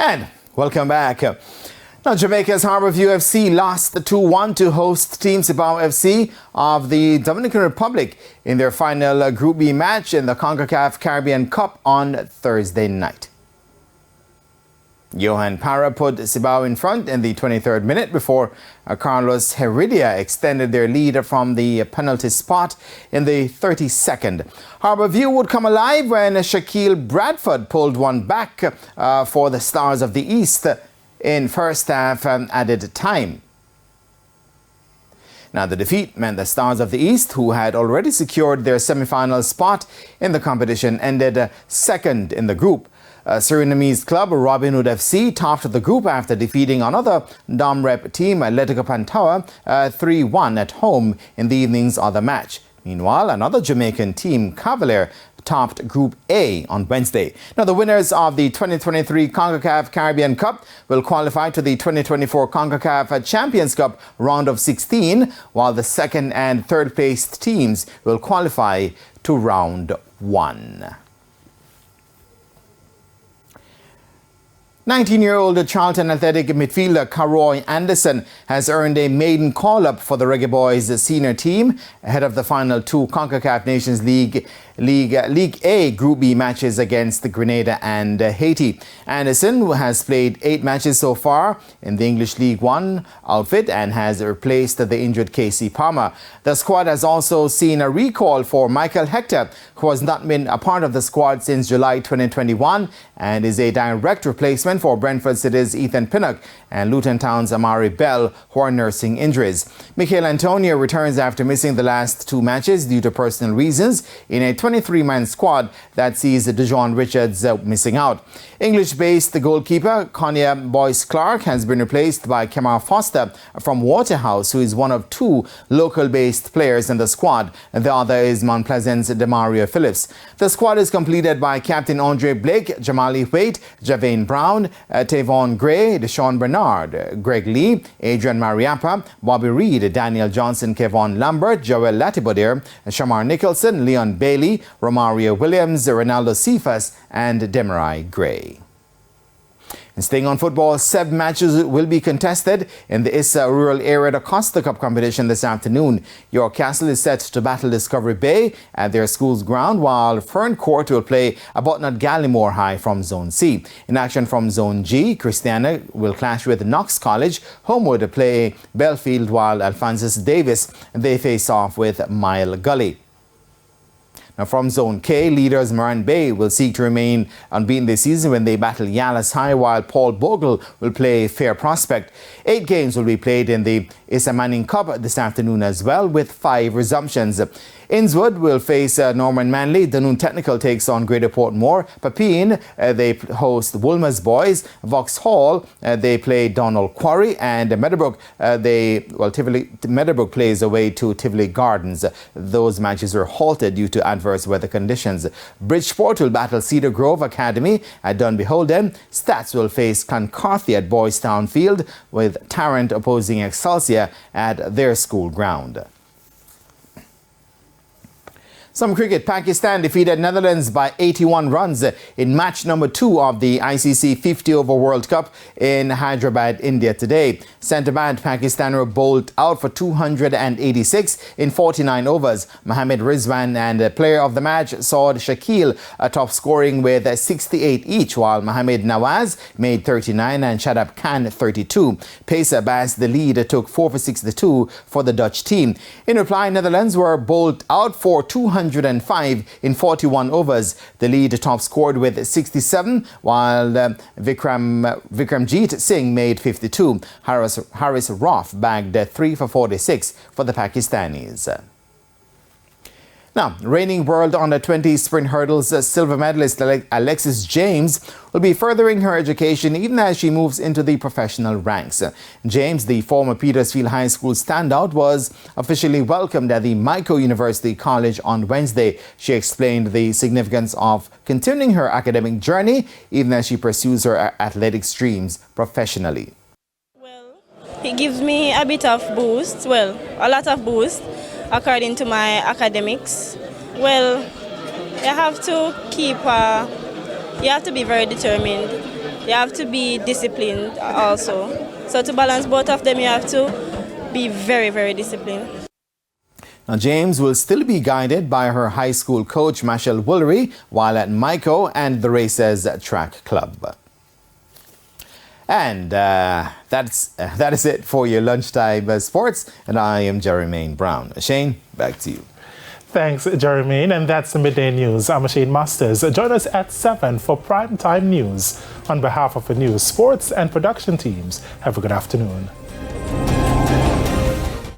And welcome back. Now, Jamaica's Harbour FC lost 2-1 to host team Cibao FC of the Dominican Republic in their final Group B match in the Concacaf Caribbean Cup on Thursday night. Johan Parra put Cibao in front in the 23rd minute before Carlos Heredia extended their lead from the penalty spot in the 32nd. Harbour View would come alive when Shaquille Bradford pulled one back for the Stars of the East in first half added time. Now, the defeat meant the Stars of the East, who had already secured their semi-final spot in the competition, ended second in the group. Surinamese club Robin Hood FC topped the group after defeating another Dom-Rep team, Atletico Pantoja, 3-1 at home in the evening's other match. Meanwhile, another Jamaican team, Cavalier, topped Group A on Wednesday. Now, the winners of the 2023 Concacaf Caribbean Cup will qualify to the 2024 Concacaf Champions Cup round of 16, while the second and third placed teams will qualify to round 1. 19-year-old Charlton Athletic midfielder Karoy Anderson has earned a maiden call-up for the Reggae Boyz senior team ahead of the final two Concacaf Nations League A Group B matches against Grenada and Haiti. Anderson, who has played 8 matches so far in the English League One outfit and has replaced the injured Casey Palmer. The squad has also seen a recall for Michael Hector, who has not been a part of the squad since July 2021 and is a direct replacement for Brentford City's Ethan Pinnock and Luton Town's Amari Bell, who are nursing injuries. Michael Antonio returns after missing the last 2 matches due to personal reasons in a 23-man squad that sees DeJohn Richards missing out. English-based goalkeeper Konya Boyce-Clark has been replaced by Kemar Foster from Waterhouse, who is one of 2 local-based players in the squad. The other is Mount Pleasant's Demario Phillips. The squad is completed by Captain Andre Blake, Jamali Waite, Javane Brown, Tavon Gray, Deshaun Bernard, Greg Lee, Adrian Mariappa, Bobby Reed, Daniel Johnson, Kevon Lambert, Joel Latibodir, Shamar Nicholson, Leon Bailey, Romario Williams, Ronaldo Cephas, and Demarai Gray. And staying on football, 7 matches will be contested in the Issa Rural Area Costa Cup competition this afternoon. York Castle is set to battle Discovery Bay at their school's ground, while Fern Court will play Abotnut Gallimore High from Zone C. In action from Zone G, Christiana will clash with Knox College. Homewood play Belfield, while Alphonsus Davis, they face off with Mile Gully. Now, from Zone K, leaders Moran Bay will seek to remain unbeaten this season when they battle Yalas High, while Paul Bogle will play Fair Prospect. 8 games will be played in the Issa Manning Cup this afternoon as well, with 5 resumptions. Innswood will face Norman Manley. Dunoon Technical takes on Greater Portmore. Papine, they host Woolmer's Boys. Vauxhall, they play Donald Quarry. And Meadowbrook, Meadowbrook plays away to Tivoli Gardens. Those matches were halted due to adverse weather conditions. Bridgeport will battle Cedar Grove Academy at Dunby Holden. Stats will face Cloncarthy at Boys Town Field, with Tarrant opposing Excelsior at their school ground. Some cricket. Pakistan defeated Netherlands by 81 runs in match number 2 of the ICC 50-over World Cup in Hyderabad, India today. Centre-back Pakistan were bowled out for 286 in 49 overs. Mohammad Rizwan and player of the match Saud Shakil top scoring with 68 each, while Mohammad Nawaz made 39 and Shadab Khan 32. Pacer Bas, the lead, took 4 for 62 for the Dutch team. In reply, Netherlands were bowled out for 205 in 41 overs. The lead top scored with 67, while Vikramjit Singh made 52. Haris Rauf bagged 3 for 46 for the Pakistanis. Now, reigning world under-20 sprint hurdles silver medalist Alexis James will be furthering her education even as she moves into the professional ranks. James, the former Petersfield High School standout, was officially welcomed at the Micro University College on Wednesday. She explained the significance of continuing her academic journey even as she pursues her athletics dreams professionally. Well, it gives me a bit of boost, a lot of boost. According to my academics, you have to be very determined. you have to be disciplined also. So to balance both of them, you have to be very, very disciplined. Now, James will still be guided by her high school coach, Machel Woolery, while at Mico and the Races Track Club. And that is it for your lunchtime sports. And I am Jermaine Brown. Shane, back to you. Thanks, Jermaine. And that's the Midday News. I'm Shane Masters. Join us at 7 for primetime news. On behalf of the news, sports and production teams, have a good afternoon.